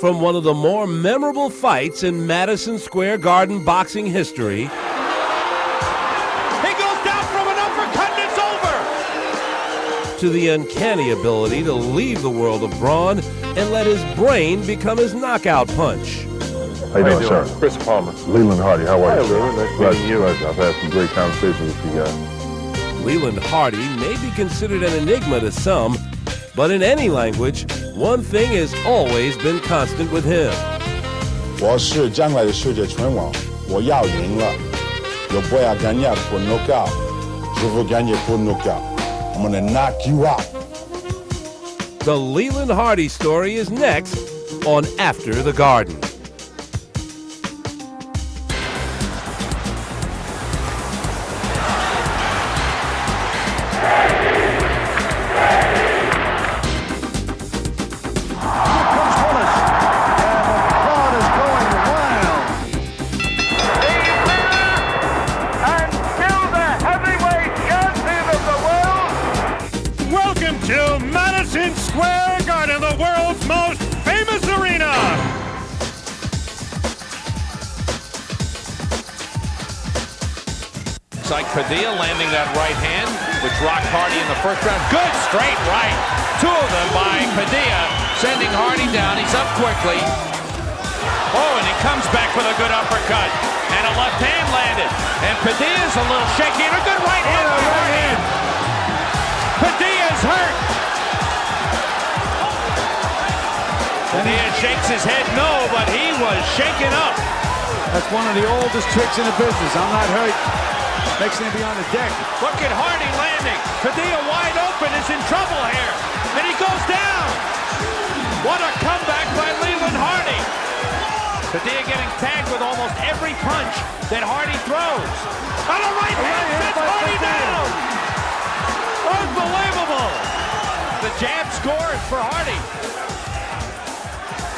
from one of the more memorable fights in Madison Square Garden boxing history. To the uncanny ability to leave the world of brawn and let his brain become his knockout punch. How you doing, sir? Chris Palmer. Leland Hardy, how are you, sir? Leland. Nice meeting you. Pleasure. I've had some great conversations with you guys. Leland Hardy may be considered an enigma to some, but in any language, one thing has always been constant with him. 我是将来的世界拳王，我要赢了。Eu vou ganhar por nocaut. Je veux gagner por nocaut. I'm gonna knock you out. The Leland Hardy story is next on After the Garden. To Madison Square Garden, the world's most famous arena. It's like Padilla landing that right hand, which rocked Hardy in the first round. Good straight right. Two of them by Padilla, sending Hardy down. He's up quickly. Oh, and he comes back with a good uppercut. And a left hand landed. And Padilla's a little shaky. And a good right hand by Hardy. Padilla's hurt. Padilla shakes his head no, but he was shaken up. That's one of the oldest tricks in the business. I'm not hurt. Next thing be on the deck. Look at Hardy landing. Padilla wide open, is in trouble here. And he goes down. What a comeback by Leland Hardy. Padilla getting tagged with almost every punch that Hardy throws. On a right hand, sets Hardy down. Unbelievable. The jab scores for Hardy.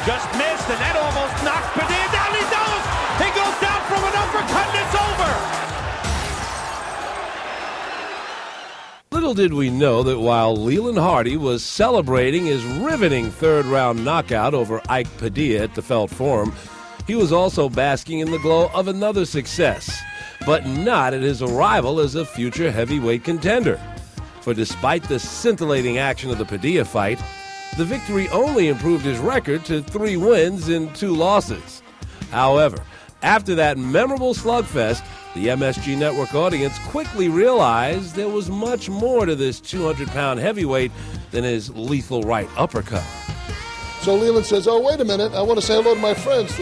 Just missed, and that almost knocked Padilla down. He does. He goes down from an uppercut, and it's over. Little did we know that while Leland Hardy was celebrating his riveting third-round knockout over Ike Padilla at the Felt Forum, he was also basking in the glow of another success, but not at his arrival as a future heavyweight contender. For despite the scintillating action of the Padilla fight, the victory only improved his record to 3 wins and 2 losses. However, after that memorable slugfest, the MSG Network audience quickly realized there was much more to this 200-pound heavoweight than his lethal right uppercut. So Leland says, oh, wait a minute, I want to say hello to my friends.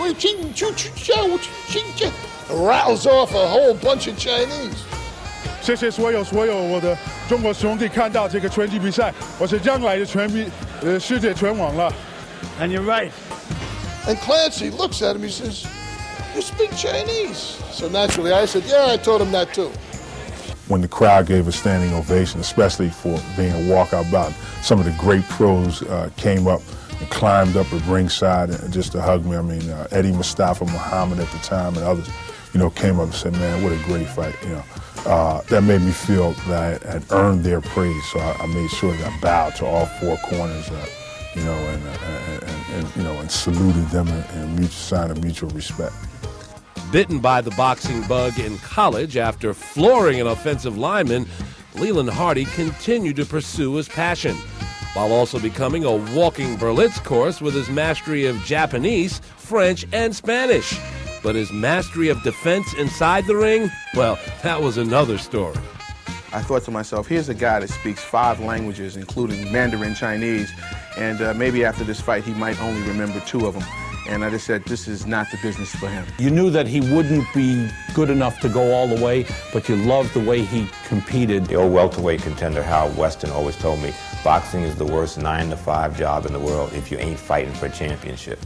Rattles off a whole bunch of Chinese. 谢谢所有我的中国兄弟看到这个拳击比赛，我是将来的世界拳王了。And you're right. And Clancy looks at him, he says, you speak Chinese. So naturally I said, yeah, I taught him that too. When the crowd gave a standing ovation, especially for being a walkout bout, some of the great pros came up and climbed up at ringside and just to hug me. I mean, Eddie Mustafa Muhammad at the time and others, came up and said, man, what a great fight, That made me feel that I had earned their praise, so I made sure that I bowed to all 4 corners, and saluted them in a sign of mutual respect. Bitten by the boxing bug in college after flooring an offensive lineman, Leland Hardy continued to pursue his passion, while also becoming a walking Berlitz course with his mastery of Japanese, French, and Spanish. But his mastery of defense inside the ring, well, that was another story. I thought to myself, here's a guy that speaks 5 languages, including Mandarin Chinese, and maybe after this fight he might only remember 2 of them. And I just said, this is not the business for him. You knew that he wouldn't be good enough to go all the way, but you loved the way he competed. The old welterweight contender Hal Weston always told me, boxing is the worst 9-to-5 job in the world if you ain't fighting for a championship.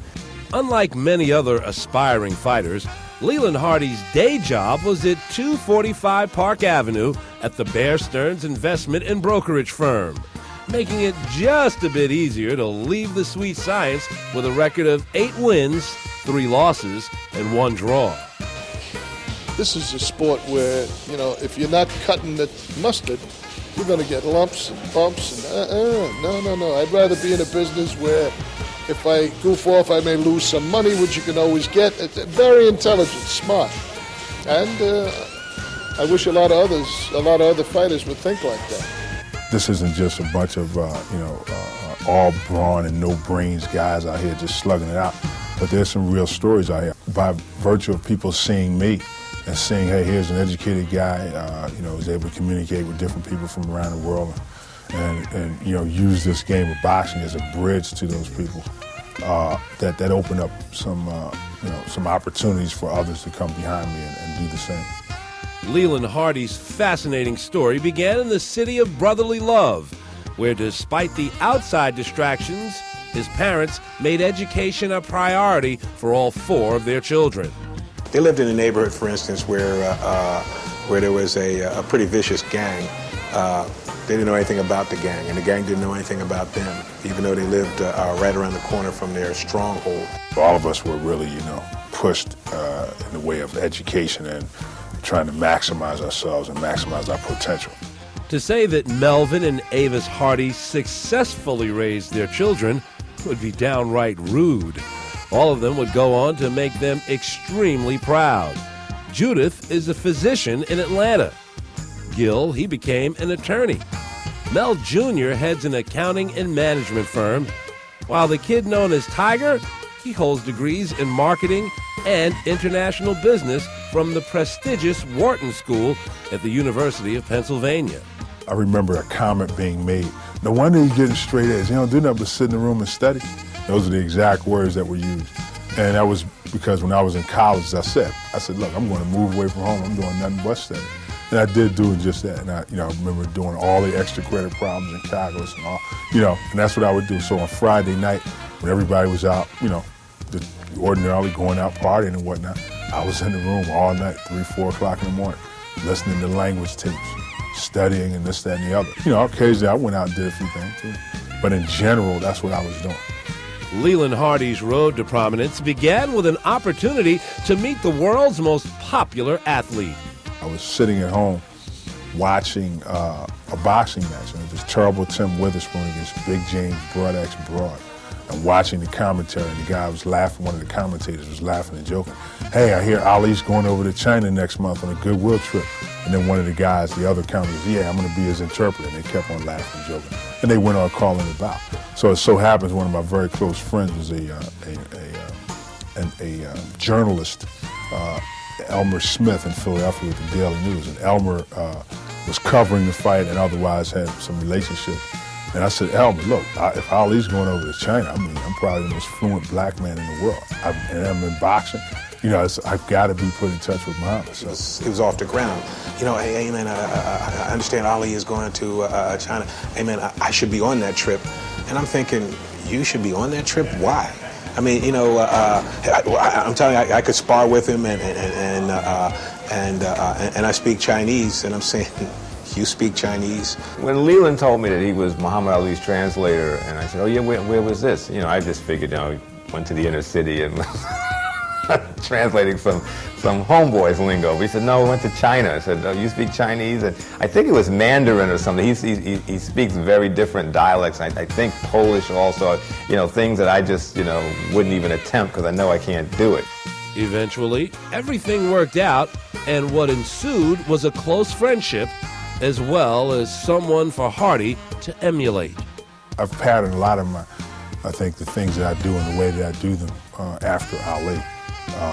Unlike many other aspiring fighters, Leland Hardy's day job was at 245 Park Avenue at the Bear Stearns Investment and Brokerage Firm, making it just a bit easier to leave the sweet science with a record of 8 wins, 3 losses, and 1 draw. This is a sport where, if you're not cutting the mustard, you're going to get lumps and bumps. And no. I'd rather be in a business where If I goof off, I may lose some money, which you can always get. Very intelligent, smart. And I wish a lot of other fighters would think like that. This isn't just a bunch of, all brawn and no brains guys out here just slugging it out. But there's some real stories out here. By virtue of people seeing me and seeing, hey, here's an educated guy, who's able to communicate with different people from around the world and use this game of boxing as a bridge to those people, that open up some opportunities for others to come behind me and do the same. Leland Hardy's fascinating story began in the city of brotherly love, where despite the outside distractions, his parents made education a priority for all 4 of their children. They lived in a neighborhood, for instance, where there was a pretty vicious gang. They didn't know anything about the gang, and the gang didn't know anything about them, even though they lived right around the corner from their stronghold. All of us were really, pushed in the way of education and trying to maximize ourselves and maximize our potential. To say that Melvin and Avis Hardy successfully raised their children would be downright rude. All of them would go on to make them extremely proud. Judith is a physician in Atlanta. Gil, he became an attorney. Mel Jr. heads an accounting and management firm, while the kid known as Tiger, he holds degrees in marketing and international business from the prestigious Wharton School at the University of Pennsylvania. I remember a comment being made, no wonder you're getting straight A's. You don't do nothing but sit in the room and study. Those are the exact words that were used. And that was because when I was in college, as I said, look, I'm going to move away from home. I'm doing nothing but study. And I did do just that. And I remember doing all the extra credit problems and calculus and all, and that's what I would do. So on Friday night, when everybody was out, ordinarily going out partying and whatnot, I was in the room all night, 3, 4 o'clock in the morning, listening to language tapes, studying and this, that, and the other. Occasionally I went out and did a few things too. But in general, that's what I was doing. Leland Hardy's road to prominence began with an opportunity to meet the world's most popular athlete. I was sitting at home watching a boxing match, and it was terrible Tim Witherspoon against Big James Broad-Axe Broad. And watching the commentary, and the guy was laughing, one of the commentators was laughing and joking. Hey, I hear Ali's going over to China next month on a goodwill trip. And then one of the guys, the other commentators, yeah, I'm going to be his interpreter. And they kept on laughing and joking. And they went on calling it about. So it so happens one of my very close friends was a journalist, Elmer Smith in Philadelphia with the Daily News. And Elmer was covering the fight and otherwise had some relationship. And I said, Elmer, look, if Ali's going over to China, I'm probably the most fluent black man in the world. And I'm in boxing. I've got to be put in touch with Muhammad. So. It was off the ground. Hey, man, I understand Ali is going to China. Hey, man, I should be on that trip. And I'm thinking, you should be on that trip? Why? I mean, I'm telling you, I could spar with him, and I speak Chinese, and I'm saying, you speak Chinese? When Leland told me that he was Muhammad Ali's translator, and I said, oh yeah, where was this? I just figured, he went to the inner city and translating some homeboy's lingo. But he said, no, we went to China. I said, oh, you speak Chinese? And I think it was Mandarin or something. He speaks very different dialects. I think Polish also, things that I just, wouldn't even attempt because I know I can't do it. Eventually, everything worked out, and what ensued was a close friendship, as well as someone for Hardy to emulate. I've patterned a lot of I think the things that I do and the way that I do them after Ali.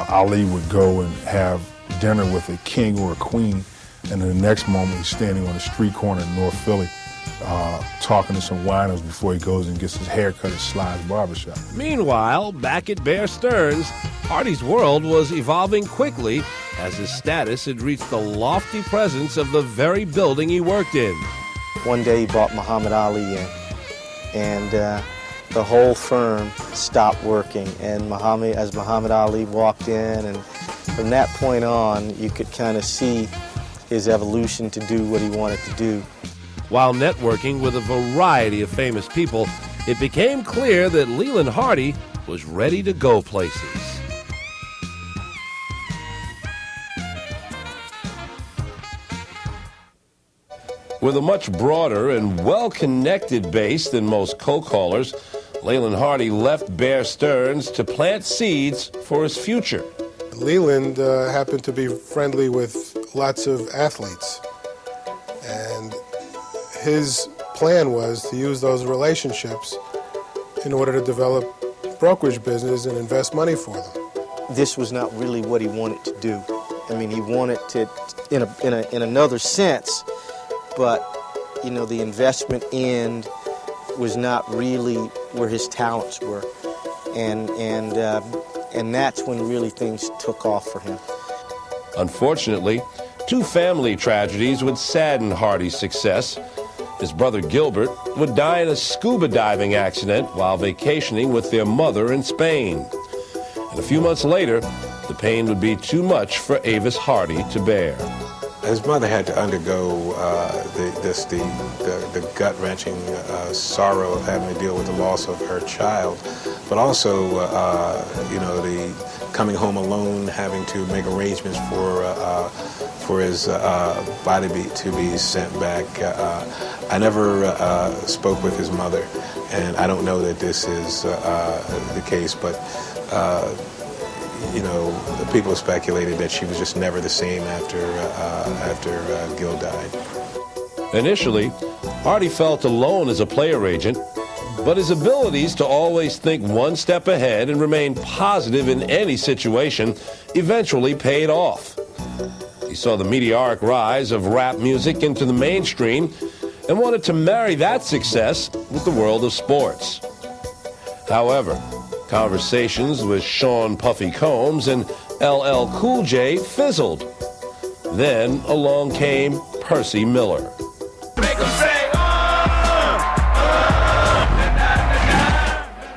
Ali would go and have dinner with a king or a queen, and in the next moment he's standing on a street corner in North Philly talking to some winos before he goes and gets his hair cut at Sly's barbershop. Meanwhile, back at Bear Stearns, Hardy's world was evolving quickly as his status had reached the lofty presence of the very building he worked in. One day he brought Muhammad Ali in, and the whole firm stopped working. And as Muhammad Ali walked in, and from that point on, you could kind of see his evolution to do what he wanted to do. While networking with a variety of famous people, it became clear that Leland Hardy was ready to go places. With a much broader and well-connected base than most co-callers, Leland Hardy left Bear Stearns to plant seeds for his future. Leland happened to be friendly with lots of athletes, and his plan was to use those relationships in order to develop brokerage business and invest money for them. This was not really what he wanted to do. I mean, he wanted to, in another sense, but you know, the investment end was not really where his talents were, and that's when really things took off for him. Unfortunately, two family tragedies would sadden Hardy's success. His brother Gilbert would die in a scuba diving accident while vacationing with their mother in Spain. And a few months later, the pain would be too much for Avis Hardy to bear. His mother had to undergo the gut-wrenching sorrow of having to deal with the loss of her child, but also, you know, the coming home alone, having to make arrangements for his body to be sent back. I never spoke with his mother, and I don't know that this is the case, but you know, the people speculated that she was just never the same after Gil died. Initially, Hardy felt alone as a player agent, but his abilities to always think one step ahead and remain positive in any situation eventually paid off. He saw the meteoric rise of rap music into the mainstream and wanted to marry that success with the world of sports. However, conversations with Sean Puffy Combs and LL Cool J fizzled. Then along came Percy Miller.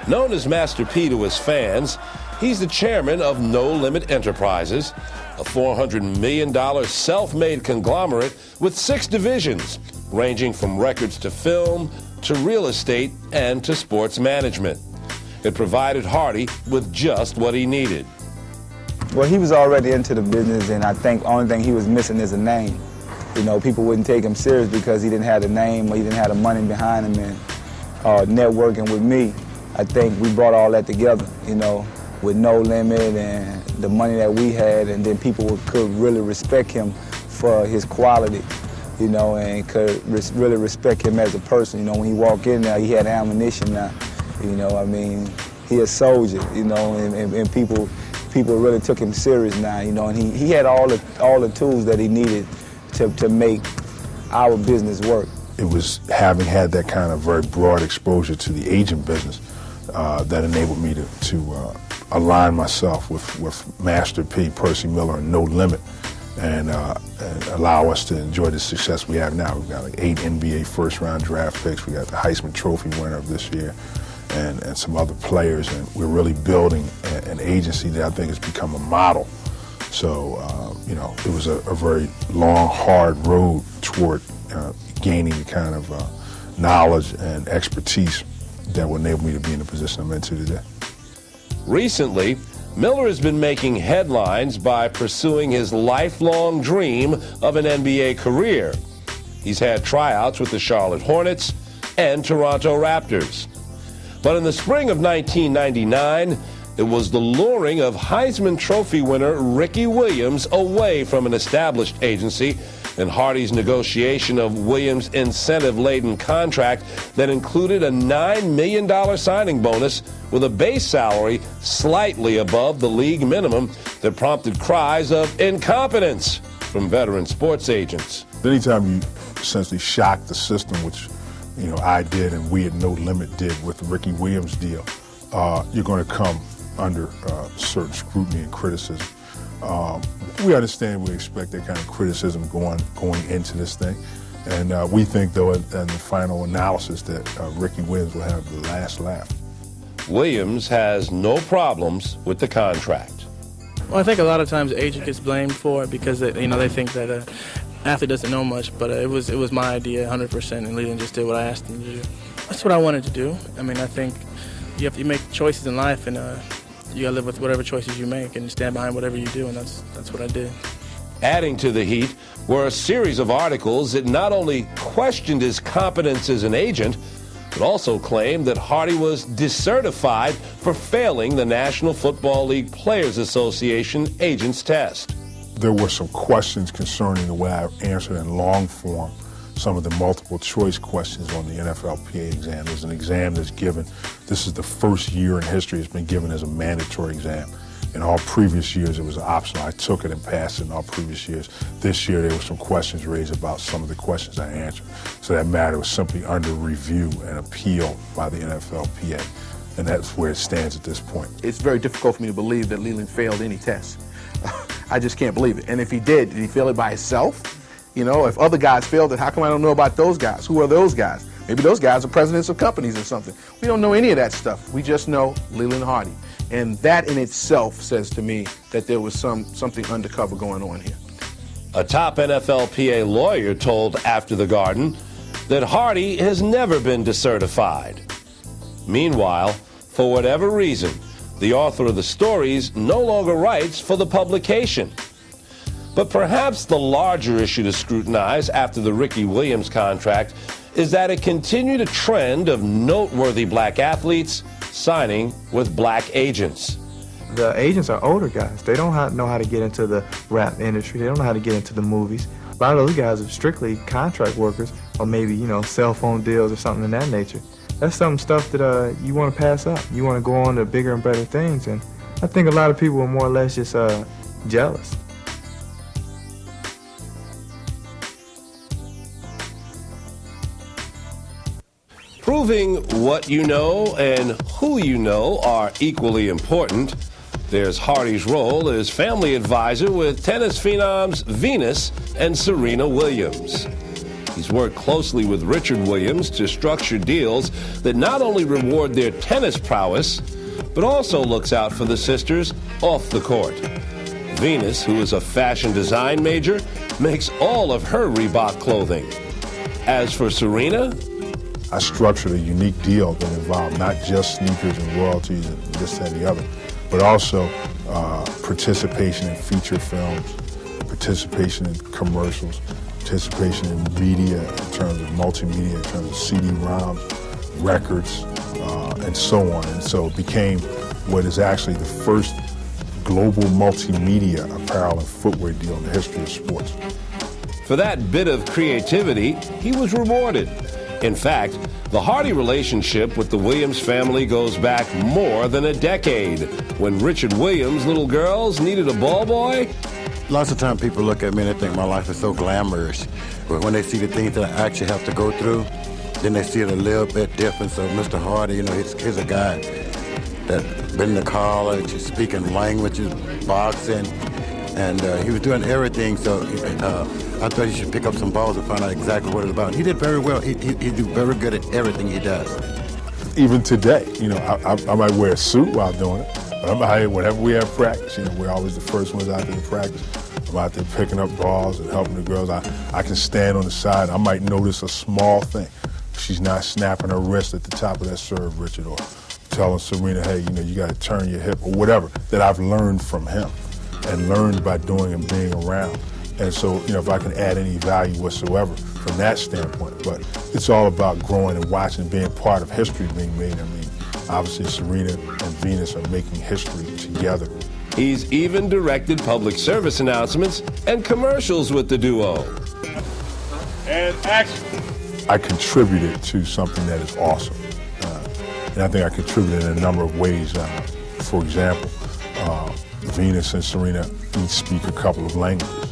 Known as Master P to his fans, he's the chairman of No Limit Enterprises, a $400 million self-made conglomerate with 6 divisions, ranging from records to film, to real estate, and to sports management. It provided Hardy with just what he needed. Well, he was already into the business, and I think the only thing he was missing is a name. You know, people wouldn't take him serious because he didn't have the name or he didn't have the money behind him. And networking with me, I think we brought all that together, you know, with No Limit and the money that we had, and then people could really respect him for his quality, you know, and could really respect him as a person. You know, when he walked in there, he had ammunition now. You know, I mean, he a soldier, you know, and people really took him serious now, you know, and he had all the tools that he needed to make our business work. It was having had that kind of very broad exposure to the agent business that enabled me to align myself with Master P, Percy Miller, and No Limit, and allow us to enjoy the success we have now. We've got like 8 NBA first-round draft picks. We got the Heisman Trophy winner of this year, and some other players, and we're really building an agency that I think has become a model. So, you know, it was a very long, hard road toward gaining the kind of knowledge and expertise that will enable me to be in the position I'm into today. Recently, Miller has been making headlines by pursuing his lifelong dream of an NBA career. He's had tryouts with the Charlotte Hornets and Toronto Raptors. But in the spring of 1999, it was the luring of Heisman Trophy winner Ricky Williams away from an established agency and Hardy's negotiation of Williams' incentive-laden contract that included a $9 million signing bonus with a base salary slightly above the league minimum that prompted cries of incompetence from veteran sports agents. Anytime you essentially shock the system, which, you know, I did and we at No Limit did with the Ricky Williams deal, you're going to come under certain scrutiny and criticism. We understand, we expect that kind of criticism going into this thing. And we think, though, in the final analysis that Ricky Williams will have the last laugh. Williams has no problems with the contract. Well, I think a lot of times the agent gets blamed for it because they think that an athlete doesn't know much, but it was my idea 100%, and Leland just did what I asked him to do. That's what I wanted to do. I mean, I think you make choices in life, and you gotta live with whatever choices you make and stand behind whatever you do, and that's what I did. Adding to the heat were a series of articles that not only questioned his competence as an agent, but also claimed that Hardy was decertified for failing the National Football League Players Association agents test. There were some questions concerning the way I answered in long form some of the multiple choice questions on the NFLPA exam. There's an exam that's given. This is the first year in history it's been given as a mandatory exam. In all previous years, it was optional. I took it and passed it in all previous years. This year, there were some questions raised about some of the questions I answered. So that matter was simply under review and appeal by the NFLPA. And that's where it stands at this point. It's very difficult for me to believe that Leland failed any test. I just can't believe it. And if he did he fail it by himself? You know, if other guys failed it, how come I don't know about those guys? Who are those guys? Maybe those guys are presidents of companies or something. We don't know any of that stuff. We just know Leland Hardy. And that in itself says to me that there was something undercover going on here. A top NFLPA lawyer told After the Garden that Hardy has never been decertified. Meanwhile, for whatever reason, the author of the stories no longer writes for the publication. But perhaps the larger issue to scrutinize after the Ricky Williams contract is that it continued a trend of noteworthy black athletes signing with black agents. The agents are older guys. They don't know how to get into the rap industry. They don't know how to get into the movies. A lot of those guys are strictly contract workers or maybe, you know, cell phone deals or something of that nature. That's some stuff that you want to pass up. You want to go on to bigger and better things. And I think a lot of people are more or less just jealous. Proving what you know and who you know are equally important. There's Hardy's role as family advisor with tennis phenoms Venus and Serena Williams. He's worked closely with Richard Williams to structure deals that not only reward their tennis prowess, but also looks out for the sisters off the court. Venus, who is a fashion design major, makes all of her Reebok clothing. As for Serena, I structured a unique deal that involved not just sneakers and royalties and this, that, and the other, but also participation in feature films, participation in commercials, participation in media in terms of multimedia, in terms of CD-ROMs, records, and so on. And so it became what is actually the first global multimedia apparel and footwear deal in the history of sports. For that bit of creativity, he was rewarded. In fact, the Hardy relationship with the Williams family goes back more than a decade. When Richard Williams' little girls needed a ball boy, lots of times people look at me and they think my life is so glamorous. But when they see the things that I actually have to go through, then they see it a little bit different. So Mr. Hardy, you know, he's a guy that's been to college, he's speaking languages, boxing, and he was doing everything. So I thought he should pick up some balls and find out exactly what it's about. He did very well. He do very good at everything he does. Even today, you know, I might wear a suit while doing it, but I'm out here whenever we have practice. You know, we're always the first ones out there to practice. I'm out there picking up balls and helping the girls. I can stand on the side. I might notice a small thing. She's not snapping her wrist at the top of that serve, Richard, or telling Serena, hey, you know, you got to turn your hip or whatever, that I've learned from him and learned by doing and being around. And so, you know, if I can add any value whatsoever from that standpoint, but it's all about growing and watching, being part of history being made. I mean, obviously Serena and Venus are making history together. He's even directed public service announcements and commercials with the duo. And action. I contributed to something that is awesome. And I think I contributed in a number of ways. For example, Venus and Serena each speak a couple of languages.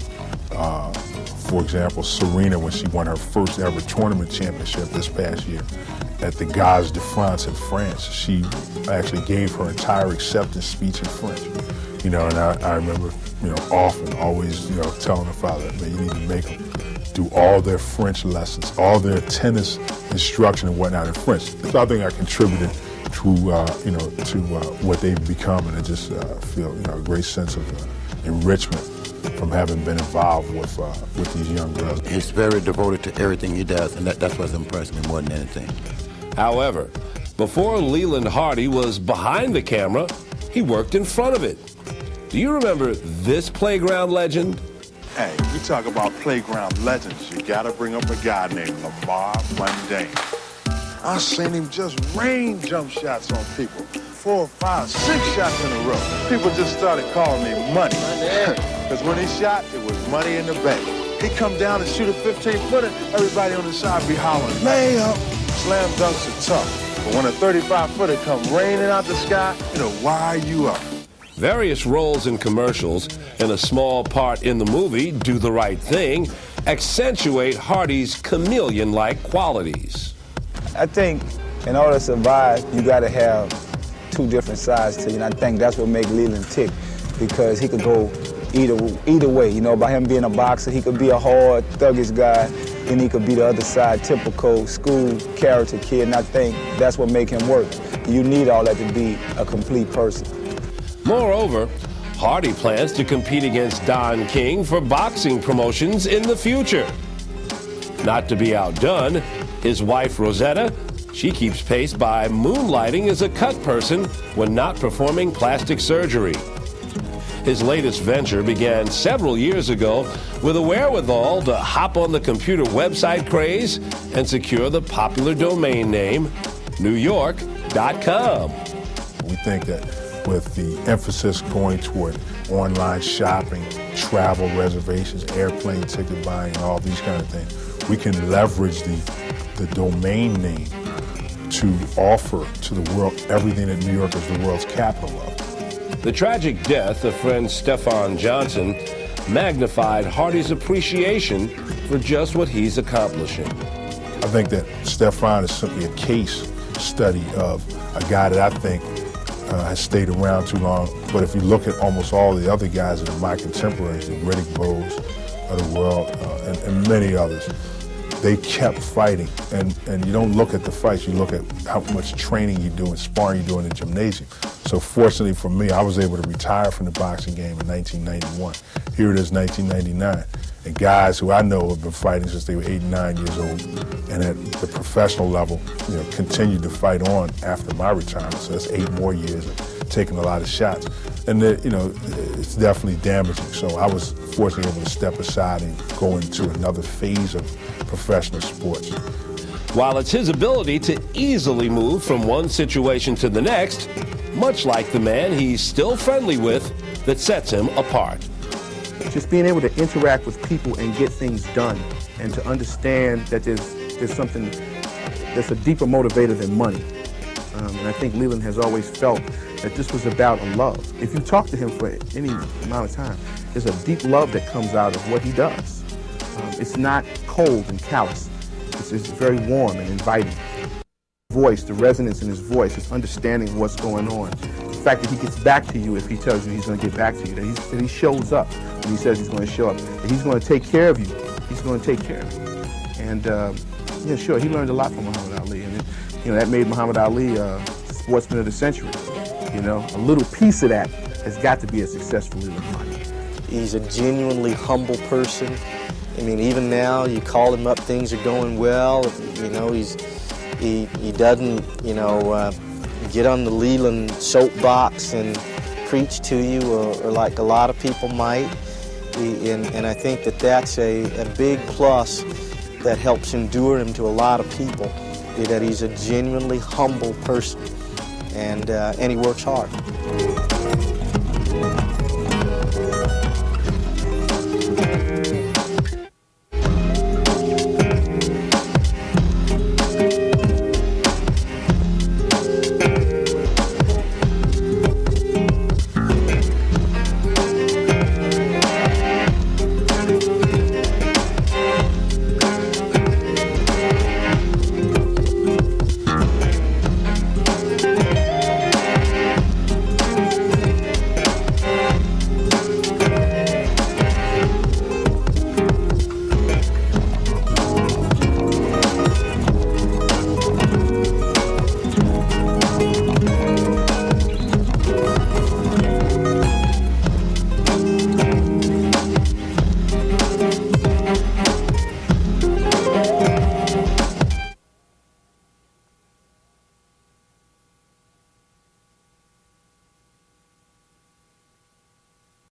For example, Serena, when she won her first ever tournament championship this past year at the Gaz de France in France, she actually gave her entire acceptance speech in French. You know, and I remember, you know, often, always, you know, telling her father, man, you need to make them do all their French lessons, all their tennis instruction and whatnot in French. So I think I contributed to, you know, to what they've become, and I just feel, you know, a great sense of enrichment from having been involved with these young girls. He's very devoted to everything he does, and that's what's impressed me more than anything. However, before Leland Hardy was behind the camera, he worked in front of it. Do you remember this playground legend? Hey, we talk about playground legends. You gotta bring up a guy named Lamar Mundane. I seen him just rain jump shots on people. 4, 5, 6 shots in a row. People just started calling me money. Because when he shot, it was money in the bank. He come down and shoot a 15-footer, everybody on the side be hollering, layup. Slam dunks are tough. But when a 35-footer come raining out the sky, you know, why you up? Various roles in commercials and a small part in the movie, Do the Right Thing, accentuate Hardy's chameleon-like qualities. I think in order to survive, you got to have 2 different sides to you, and I think that's what makes Leland tick, because he could go either way. You know, by him being a boxer, he could be a hard, thuggish guy, and he could be the other side, typical school character kid, and I think that's what makes him work. You need all that to be a complete person. Moreover, Hardy plans to compete against Don King for boxing promotions in the future. Not to be outdone, his wife Rosetta, she keeps pace by moonlighting as a cut person when not performing plastic surgery. His latest venture began several years ago with a wherewithal to hop on the computer website craze and secure the popular domain name, NewYork.com. We think that with the emphasis going toward online shopping, travel reservations, airplane ticket buying, and all these kind of things, we can leverage the domain name to offer to the world everything that New York is the world's capital of. The tragic death of friend Stefan Johnson magnified Hardy's appreciation for just what he's accomplishing. I think that Stefan is simply a case study of a guy that I think has stayed around too long. But if you look at almost all the other guys that are my contemporaries, the Riddick Bowes of the world, and many others, they kept fighting. And you don't look at the fights, you look at how much training you do and sparring you do in the gymnasium. So fortunately for me, I was able to retire from the boxing game in 1991. Here it is, 1999. And guys who I know have been fighting since they were 8 and 9 years old, and at the professional level, you know, continued to fight on after my retirement. So that's 8 more years of taking a lot of shots. And you know, it's definitely damaging. So I was fortunately able to step aside and go into another phase of professional sports. While it's his ability to easily move from one situation to the next, much like the man he's still friendly with, that sets him apart. Just being able to interact with people and get things done, and to understand that there's something that's a deeper motivator than money. And I think Leland has always felt that this was about a love. If you talk to him for any amount of time, there's a deep love that comes out of what he does. It's not cold and callous. It's very warm and inviting. Voice, the resonance in his voice, his understanding of what's going on. The fact that he gets back to you if he tells you he's going to get back to you, that he shows up when he says he's going to show up, that he's going to take care of you. He's going to take care of you. And yeah, sure, he learned a lot from Muhammad Ali, and you know, that made Muhammad Ali sportsman of the century. You know, a little piece of that has got to be a successful Leland Hardy. He's a genuinely humble person. I mean, even now, you call him up, things are going well. You know, he doesn't, you know, get on the Leland soapbox and preach to you, or like a lot of people might. And I think that that's a big plus that helps endure him to a lot of people, that he's a genuinely humble person, and he works hard.